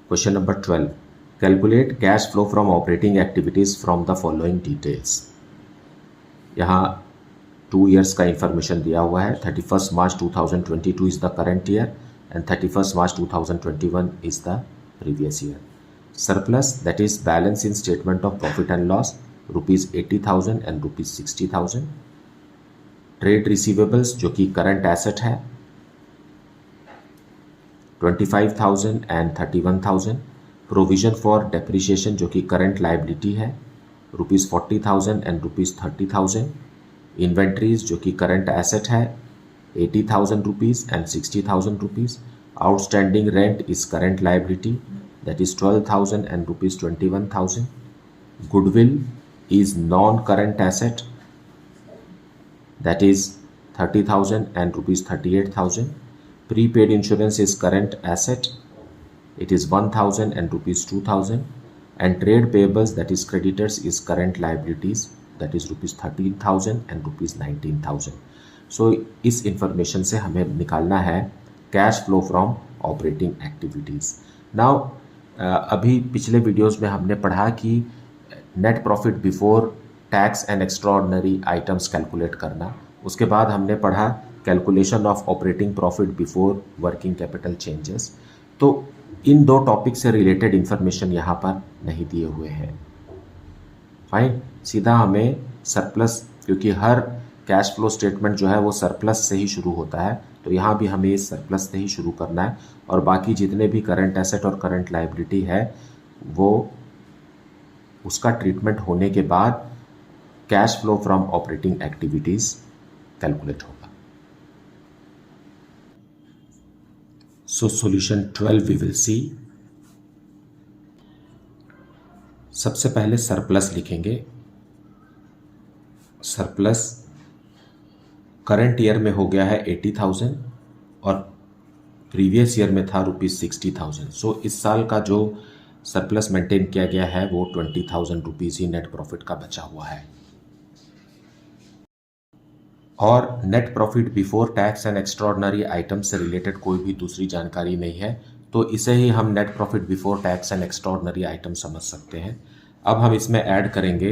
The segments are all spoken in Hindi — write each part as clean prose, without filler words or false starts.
Question number 12, calculate cash flow from operating activities from the following details. यहाँ 2 ईयर्स का इंफॉर्मेशन दिया हुआ है। 31 मार्च 2022 is the current year and 31 March 2021 is the previous year. Surplus that is balance in statement of profit and loss ₹80,000 and ₹60,000। Trade receivables जो कि करंट एसेट है 25,000 एंड 31,000। प्रोविजन फॉर डेप्रिसिएशन जो कि करंट लाइबिलिटी है ₹40,000 एंड ₹30,000। इन्वेंट्रीज जो कि करंट एसेट है ₹80,000 and ₹60,000। Outstanding rent is current liability that is 12,000 and ₹21,000। Goodwill is non-current asset that is 30,000 and ₹38,000. Prepaid insurance is current asset, it is 1,000 and ₹2,000. And trade payables that is creditors is current liabilities that is ₹13,000 and ₹19,000. So इस इंफॉर्मेशन से हमें निकालना है cash flow from operating activities. Now अभी पिछले वीडियोस में हमने पढ़ा कि net profit before tax and extraordinary items calculate करना। उसके बाद हमने पढ़ा calculation of operating profit before working capital changes. तो इन दो टॉपिक से रिलेटेड इंफॉर्मेशन यहाँ पर नहीं दिए हुए हैं। फाइन, सीधा हमें सरप्लस, क्योंकि हर कैश फ्लो स्टेटमेंट जो है वो सरप्लस से ही शुरू होता है, तो यहाँ भी हमें इस सरप्लस से ही शुरू करना है और बाकी जितने भी करंट एसेट और करंट लायबिलिटी है वो उसका ट्रीटमेंट होने के बाद cash flow from operating activities calculate होगा। So solution 12 we will see. सबसे पहले सरप्लस लिखेंगे। सरप्लस करंट ईयर में हो गया है 80,000 और प्रीवियस ईयर में था ₹60,000। सो इस साल का जो सरप्लस मेंटेन किया गया है वो ₹20,000 ही नेट प्रॉफिट का बचा हुआ है। और net profit before tax and extraordinary item से रिलेटेड कोई भी दूसरी जानकारी नहीं है, तो इसे ही हम net profit before tax and extraordinary item समझ सकते हैं। अब हम इसमें ऐड करेंगे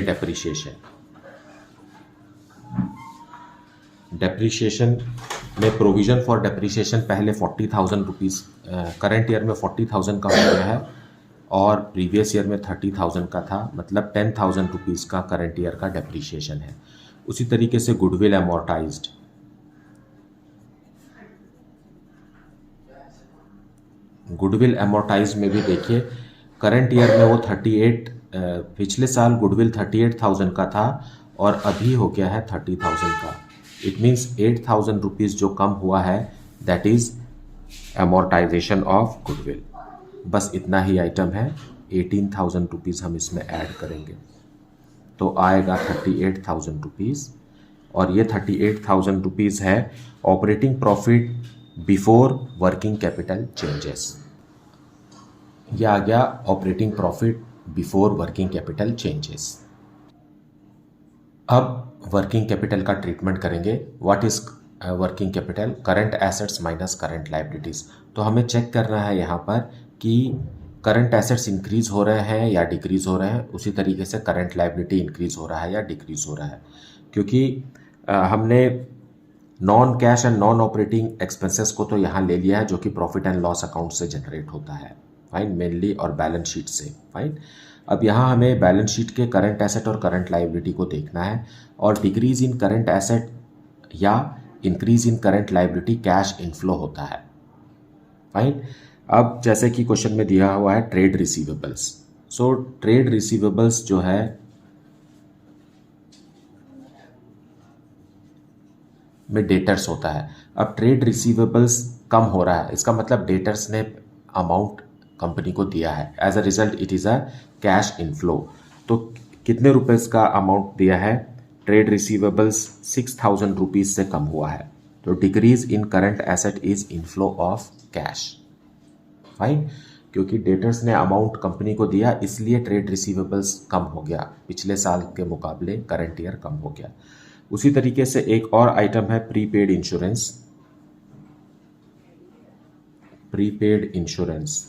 डेप्रिसिएशन। डेप्रिसिएशन में प्रोविजन फॉर डेप्रिसिएशन पहले ₹40,000 करंट ईयर में 40,000 का हो गया है और प्रीवियस ईयर में 30,000 का था, मतलब ₹10,000 का करंट ईयर का डेप्रिसिएशन है। उसी तरीके से गुडविल अमोर्टाइज्ड, गुडविल अमोर्टाइज में भी देखिए करंट ईयर में वो 38, पिछले साल गुडविल 38,000 का था और अभी हो गया है 30,000 का। इट मीन्स ₹8,000 जो कम हुआ है that is amortisation of goodwill. बस इतना ही आइटम है। ₹18,000 हम इसमें ऐड करेंगे तो आएगा ₹38,000 और ये ₹38,000 है operating profit before working capital changes. यह आ गया operating profit before working capital changes. अब वर्किंग कैपिटल का ट्रीटमेंट करेंगे। What is working capital? Current assets minus current liabilities. तो हमें चेक करना है यहाँ पर कि करंट एसेट्स इंक्रीज हो रहे हैं या डिक्रीज हो रहे हैं, उसी तरीके से करंट लायबिलिटी इंक्रीज हो रहा है या डिक्रीज हो रहा है, क्योंकि हमने non cash and non operating expenses को तो यहाँ ले लिया है जो कि प्रॉफिट एंड लॉस अकाउंट से जनरेट होता है, फाइन, मेनली, और बैलेंस शीट से, फाइन। अब यहाँ हमें बैलेंस शीट के करंट एसेट और करंट लायबिलिटी को देखना है और डिक्रीज इन करंट एसेट या increase in current liability cash inflow होता है, फाइन। अब जैसे कि क्वेश्चन में दिया हुआ है trade receivables. So trade receivables जो है में डेटर्स होता है। अब ट्रेड रिसीवेबल्स कम हो रहा है, इसका मतलब डेटर्स ने अमाउंट कंपनी को दिया है, as a result it is a cash inflow. तो कितने रुपए का अमाउंट दिया है? ट्रेड रिसीवेबल्स ₹6,000 से कम हुआ है, तो decrease in current asset is inflow of cash, fine. क्योंकि डेटर्स ने अमाउंट कंपनी को दिया इसलिए ट्रेड रिसीवेबल्स कम हो गया, पिछले साल के मुकाबले करंट ईयर कम हो गया। उसी तरीके से एक और आइटम है prepaid insurance. Prepaid insurance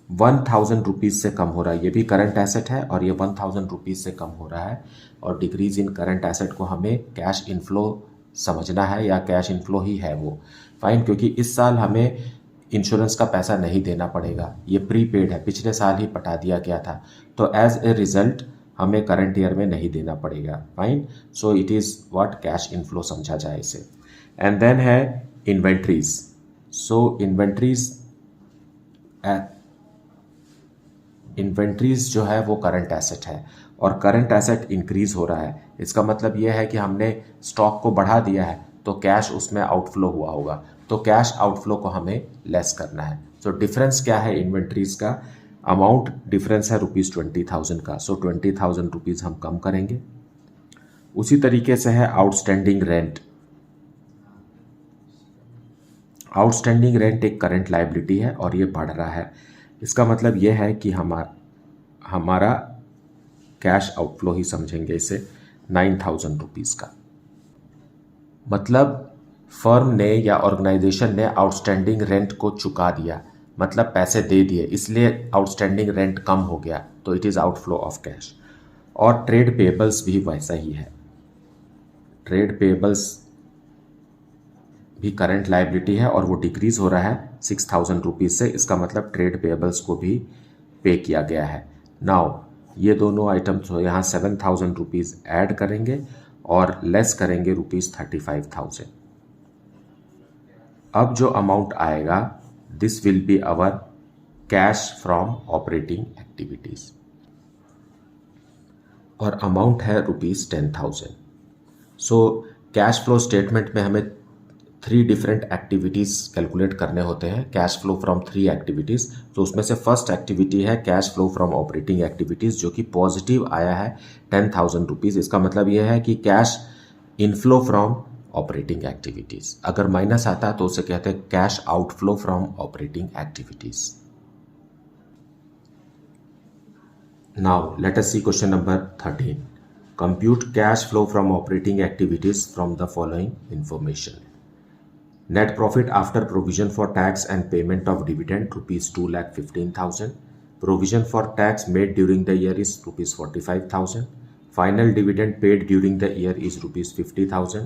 1000 rupees से कम हो रहा है, ये भी करंट एसेट है और ये 1000 रुपीज़ से कम हो रहा है। और डिक्रीज इन करंट एसेट को हमें कैश इनफ्लो समझना है या कैश इनफ्लो ही है वो, फाइन, क्योंकि इस साल हमें इंश्योरेंस का पैसा नहीं देना पड़ेगा, ये प्रीपेड है, पिछले साल ही पटा दिया गया था, तो एज ए रिजल्ट हमें करंट ईयर में नहीं देना पड़ेगा, fine. So it is what cash inflow समझा जाए इसे। एंड देन है इन्वेंट्रीज। सो इन्वेंट्रीज जो है वो करंट एसेट है और करंट एसेट इंक्रीज हो रहा है, इसका मतलब ये है कि हमने स्टॉक को बढ़ा दिया है तो कैश उसमें आउटफ्लो हुआ होगा, तो कैश आउटफ्लो को हमें लेस करना है। सो डिफरेंस क्या है इन्वेंट्रीज का, अमाउंट डिफरेंस है ₹20,000 का, सो 20,000 रुपीज़ हम कम करेंगे। उसी तरीके से है आउटस्टैंडिंग रेंट। आउटस्टैंडिंग रेंट एक करंट लायबिलिटी है और ये बढ़ रहा है, इसका मतलब ये है कि हमारा कैश आउटफ्लो ही समझेंगे इसे 9,000 रुपीज़ का। मतलब फर्म ने या ऑर्गेनाइजेशन ने आउटस्टैंडिंग रेंट को चुका दिया, मतलब पैसे दे दिए, इसलिए आउटस्टैंडिंग रेंट कम हो गया, तो it is outflow of cash. और ट्रेड पेबल्स भी वैसा ही है, ट्रेड पेबल्स भी करंट लायबिलिटी है और वो डिक्रीज हो रहा है 6,000 रुपीज़ से, इसका मतलब ट्रेड पेबल्स को भी पे किया गया है। नाउ ये दोनों आइटम्स हो, यहाँ 7,000 रुपीज़ ऐड करेंगे और लेस करेंगे ₹35,000। अब जो अमाउंट आएगा this will be our cash from operating activities और अमाउंट है ₹10,000। सो कैश फ्लो स्टेटमेंट में हमें 3 डिफरेंट एक्टिविटीज़ कैलकुलेट करने होते हैं, कैश फ्लो फ्रॉम 3 एक्टिविटीज़। तो उसमें से फर्स्ट एक्टिविटी है cash flow from operating activities, जो कि पॉजिटिव आया है 10,000 रुपीज़। इसका मतलब यह है कि cash inflow from operating activities. अगर माइनस आता है तो उसे कहते हैं cash outflow from operating activities. Now let us see question number 13। Compute cash flow from operating activities from the following information. Net profit after provision for tax and payment of dividend ₹2,15,000. Provision for tax made during the year is ₹45,000. Final dividend paid during the year is ₹50,000.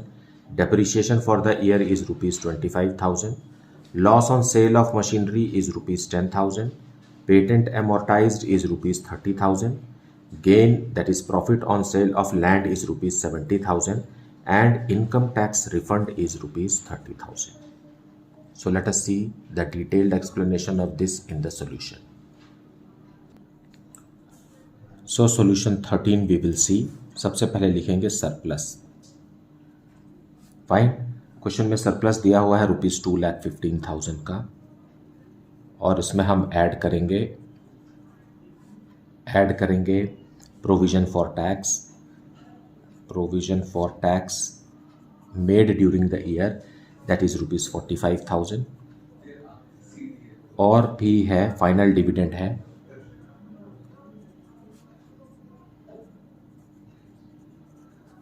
Depreciation for the year is ₹25,000. Loss on sale of machinery is ₹10,000. Patent amortized is ₹30,000. Gain, that is profit on sale of land, is ₹70,000. And income tax refund is ₹30,000. So let us see the detailed explanation of this in the solution. So solution 13 we will see. सबसे पहले लिखेंगे सरप्लस। फाइन, क्वेश्चन में सरप्लस दिया हुआ है ₹2,15,000 का और इसमें हम ऐड करेंगे provision for tax, provision for tax made during the year, that is ₹45,000। और भी है फाइनल डिविडेंड है,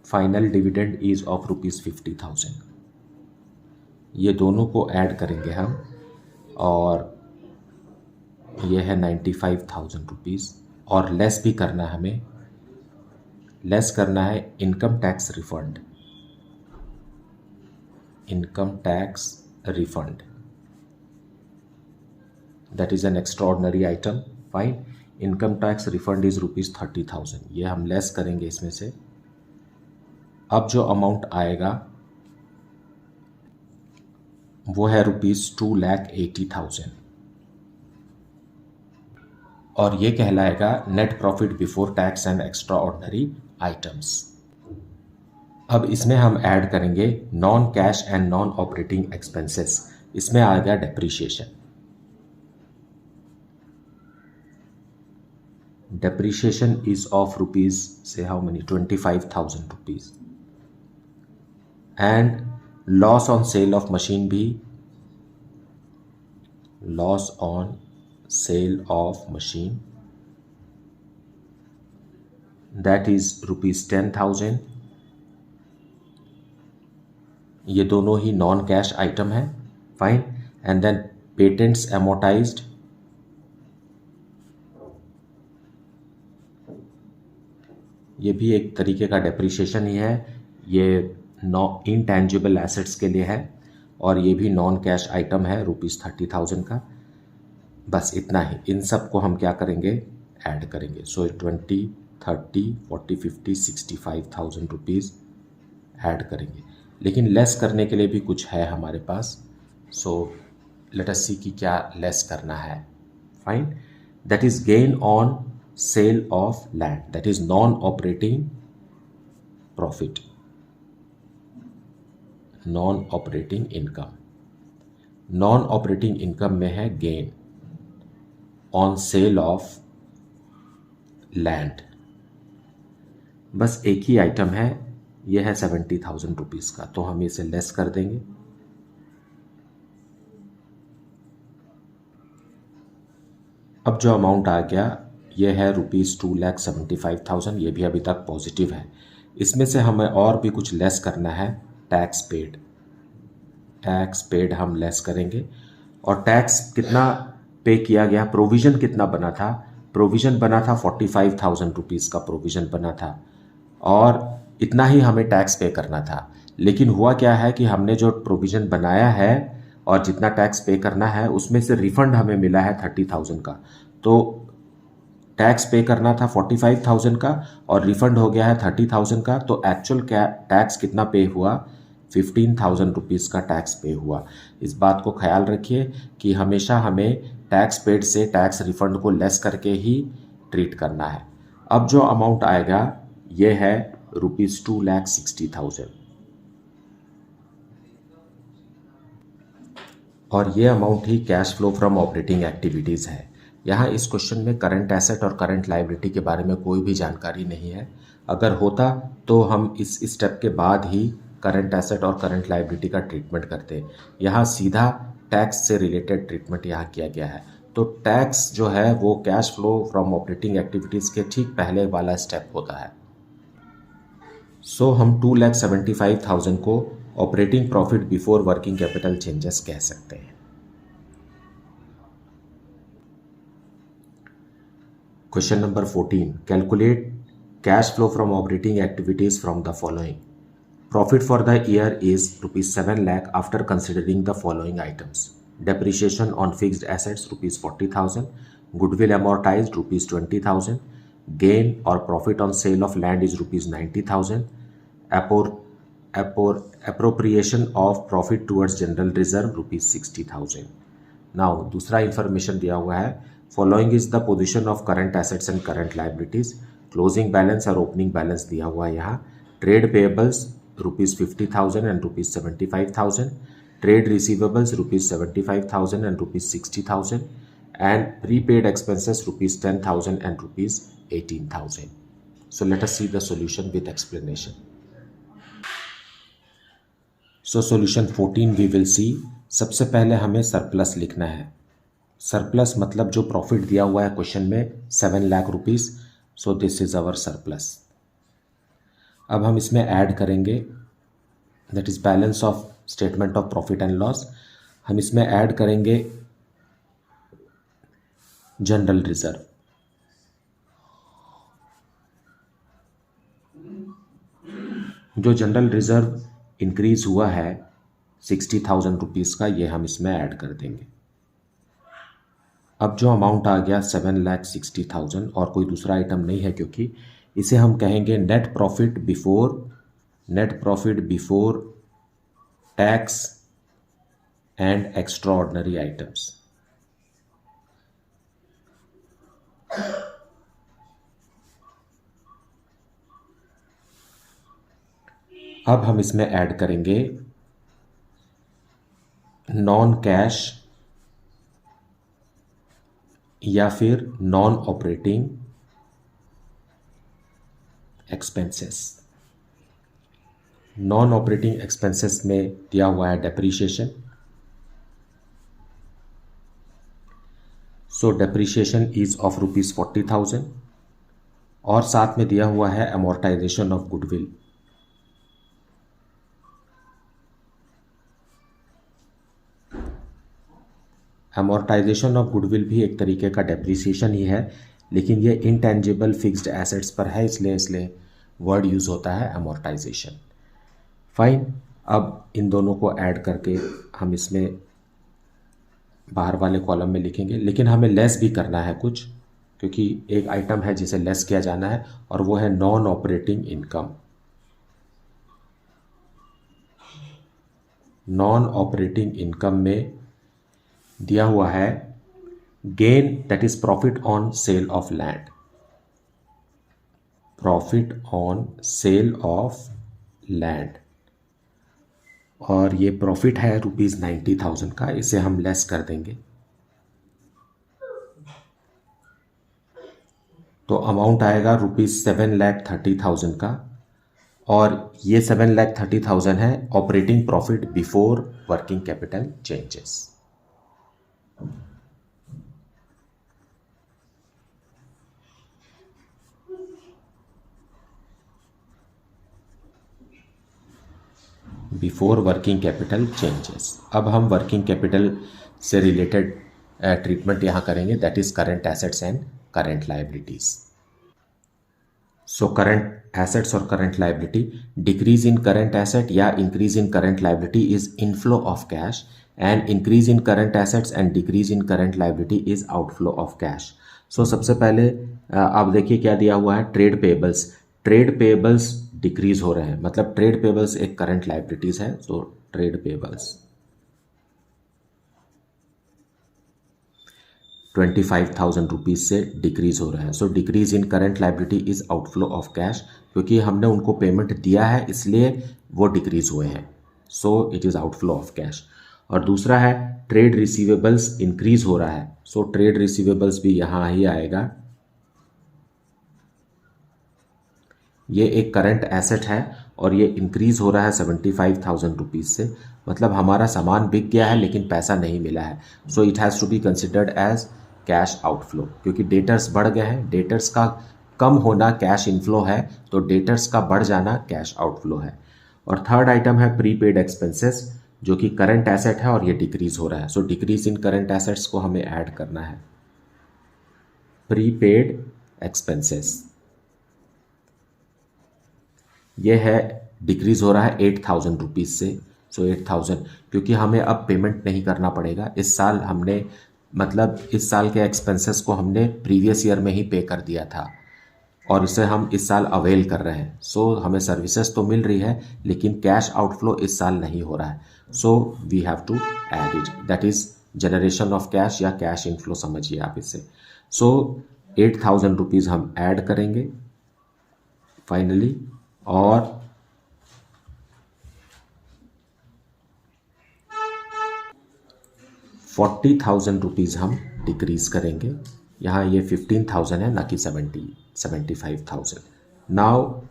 फाइनल डिविडेंड इज ऑफ ₹50,000। ये दोनों को ऐड करेंगे हम और ये है 95,000 रुपीज़ और लेस भी करना है हमें, लेस करना है income tax refund, income tax refund, that is an extraordinary item. Fine, income tax refund is ₹30,000, ये हम लेस करेंगे इसमें से। अब जो अमाउंट आएगा वो है ₹2,80,000 और ये कहलाएगा net profit before tax and extra ordinary items. अब इसमें हम ऐड करेंगे non cash and non operating expenses. इसमें आएगा depreciation, depreciation is of rupees, say how many, 25,000 rupees, and loss on sale of machine भी, loss on sale of machine, that is ₹10,000। ये दोनों ही नॉन कैश आइटम है। Fine, and then patents amortized, ये भी एक तरीके का डेप्रिसिएशन ही है, ये इनटैंजिबल एसेट्स के लिए है और ये भी नॉन कैश आइटम है ₹30,000 का। बस इतना ही, इन सब को हम क्या करेंगे, ऐड करेंगे। सो 20, 30, 40, 50, ₹65,000 ऐड करेंगे, लेकिन लेस करने के लिए भी कुछ है हमारे पास। सो लेट अस सी कि क्या लेस करना है। Fine, that is gain on sale of land, that is non operating profit, non operating income. Non operating income में है gain on sale of land. बस एक ही आइटम है, यह है ₹70,000 का, तो हम इसे लेस कर देंगे। अब जो अमाउंट आ गया ये है ₹2,75,000, ये भी अभी तक पॉजिटिव है। इसमें से हमें और भी कुछ लेस करना है, टैक्स पेड। टैक्स पेड हम लेस करेंगे, और टैक्स कितना पे किया गया, प्रोविज़न कितना बना था, प्रोविज़न बना था ₹45,000 का प्रोविज़न बना था, और इतना ही हमें टैक्स पे करना था। लेकिन हुआ क्या है कि हमने जो प्रोविज़न बनाया है और जितना टैक्स पे करना है उसमें से रिफंड हमें मिला है 30,000 का, तो टैक्स पे करना था 45,000 का और रिफंड हो गया है 30,000 का, तो एक्चुअल टैक्स कितना पे हुआ, ₹15,000 का टैक्स पे हुआ। इस बात को ख्याल रखिए कि हमेशा हमें टैक्स पेड से टैक्स रिफंड को लेस करके ही ट्रीट करना है। अब जो अमाउंट आएगा ये है ₹2,60,000, और ये amount he cash flow from operating activities है। यहाँ इस क्वेश्चन में करंट एसेट और करंट लायबिलिटी के बारे में कोई भी जानकारी नहीं है। अगर होता तो हम इस स्टेप के बाद ही करंट एसेट और करंट लायबिलिटी का ट्रीटमेंट करते। यहाँ सीधा टैक्स से रिलेटेड ट्रीटमेंट यहाँ किया गया है। तो टैक्स जो है वो cash flow from operating activities के ठीक पहले वाला स्टेप होता है। सो हम 2,75,000 को operating profit before working capital changes कह सकते हैं। Question number 14, calculate cash flow from operating activities from the following. Profit for the year is ₹7 lakh after considering the following items. Depreciation on fixed assets ₹40,000, goodwill amortized ₹20,000, gain or profit on sale of land is ₹90,000, appropriation of profit towards general reserve ₹60,000. Now दूसरा इंफॉर्मेशन दिया हुआ है, following is the position of current assets and current liabilities. Closing balance और ओपनिंग बैलेंस दिया हुआ है यहाँ। Trade payables ₹50,000 and ₹75,000, trade receivables ₹75,000 and ₹60,000, and prepaid expenses ₹10,000 and ₹18,000. So let us see the solution with explanation. So solution 14 we will see. सबसे पहले हमें सरप्लस लिखना है। सरप्लस मतलब जो प्रॉफिट दिया हुआ है क्वेश्चन में ₹7 lakh, so this is our surplus. अब हम इसमें ऐड करेंगे, that is balance of statement of profit and loss. हम इसमें ऐड करेंगे जनरल रिजर्व। जो जनरल रिजर्व इंक्रीज हुआ है ₹60,000 का, ये हम इसमें ऐड कर देंगे। अब जो अमाउंट आ गया 7,60,000 और कोई दूसरा आइटम नहीं है, क्योंकि इसे हम कहेंगे net profit before tax and extra ordinary items. अब हम इसमें ऐड करेंगे नॉन कैश या फिर non operating expenses. Non operating expenses में दिया हुआ है depreciation, so depreciation is of ₹40,000, और साथ में दिया हुआ है amortisation of goodwill. Amortisation of goodwill भी एक तरीके का डेप्रिसिएशन ही है, लेकिन ये इंटेंजिबल फिक्स्ड एसेट्स पर है, इसलिए वर्ड यूज़ होता है अमोर्टाइजेशन। फाइन, अब इन दोनों को ऐड करके हम इसमें बाहर वाले कॉलम में लिखेंगे, लेकिन हमें लेस भी करना है कुछ, क्योंकि एक आइटम है जिसे लेस किया जाना है और वो है non operating income. Non operating income में दिया हुआ है gain, that is profit on sale of land. Profit on sale of land, और ये प्रॉफिट है ₹90,000 का, इसे हम लेस कर देंगे तो अमाउंट आएगा ₹7,30,000 का, और ये 7,30,000 है operating profit before working capital changes. Before working capital changes. अब हम वर्किंग कैपिटल से रिलेटेड ट्रीटमेंट यहाँ करेंगे, that is current assets and current liabilities. So current assets और current liability, decrease in current asset या increase in current liability is inflow of cash, and increase in current assets and decrease in current liability is outflow of cash. So सबसे पहले आप देखिए क्या दिया हुआ है, trade payables. Trade payables decrease हो रहे हैं, मतलब ट्रेड पेबल्स एक करंट लायबिलिटीज है, सो ट्रेड पेबल्स 25,000 रुपीज़ से डिक्रीज हो रहा है। So decrease in current liability is outflow of cash, क्योंकि हमने उनको पेमेंट दिया है इसलिए वो डिक्रीज हुए हैं, so it is outflow of cash. और दूसरा है ट्रेड रिसीवेबल्स इंक्रीज हो रहा है, सो ट्रेड रिसीवेबल्स भी यहाँ ही आएगा। ये एक करंट एसेट है और ये इंक्रीज हो रहा है 75,000 रुपीज़ से, मतलब हमारा सामान बिक गया है लेकिन पैसा नहीं मिला है, so it has to be considered as cash outflow, क्योंकि डेटर्स बढ़ गए हैं। डेटर्स का कम होना कैश इनफ्लो है, तो डेटर्स का बढ़ जाना कैश आउटफ्लो है। और थर्ड आइटम है प्रीपेड एक्सपेंसेस, जो कि करंट एसेट है और ये डिक्रीज हो रहा है, so decrease in current assets को हमें ऐड करना है। प्रीपेड एक्सपेंसेस ये है, डिक्रीज हो रहा है 8,000 रुपीज़ से, सो 8,000, क्योंकि हमें अब पेमेंट नहीं करना पड़ेगा। इस साल हमने, मतलब इस साल के एक्सपेंसेस को हमने प्रीवियस ईयर में ही पे कर दिया था और इसे हम इस साल अवेल कर रहे हैं। सो हमें सर्विसेज तो मिल रही है लेकिन कैश आउटफ्लो इस साल नहीं हो रहा है, so we have to add it, that is generation of cash या कैश इनफ्लो समझिए आप इसे। सो 8,000 रुपीज़ हम ऐड करेंगे फाइनली, और 40,000 रुपीज़ हम डिक्रीज करेंगे। यहाँ ये 15,000 है ना कि 75,000। नाउ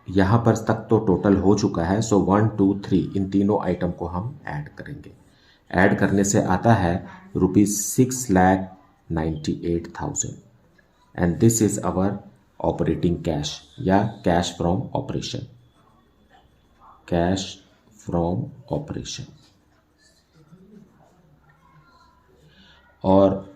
यहाँ पर तक तो टोटल हो चुका है, सो 1 2 3 इन तीनों आइटम को हम ऐड करेंगे। ऐड करने से आता है ₹6,98,000, and this is our operating cash या cash from operation. Cash from operation, और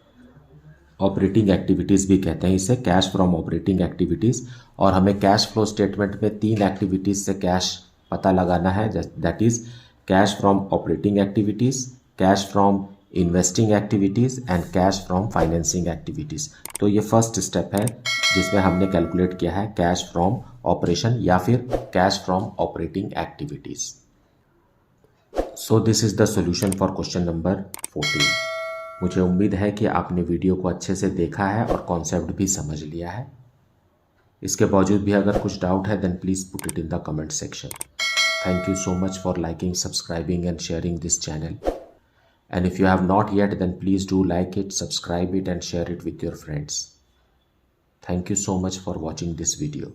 ऑपरेटिंग एक्टिविटीज़ भी कहते हैं इसे, कैश फ्रॉम ऑपरेटिंग एक्टिविटीज़। और हमें कैश फ्लो स्टेटमेंट में 3 एक्टिविटीज़ से कैश पता लगाना है, that is cash from operating activities, cash from investing activities and cash from financing activities. तो ये फर्स्ट स्टेप है जिसमें हमने कैलकुलेट किया है कैश फ्रॉम ऑपरेशन या फिर cash from operating activities. So this is the solution for question number 14। मुझे उम्मीद है कि आपने वीडियो को अच्छे से देखा है और कॉन्सेप्ट भी समझ लिया है। इसके बावजूद भी अगर कुछ डाउट है then please put it in the comment section. Thank you so much for liking, subscribing and sharing this channel. And if you have not yet, then please do like it, subscribe it and share it with your friends. Thank you so much for watching this video.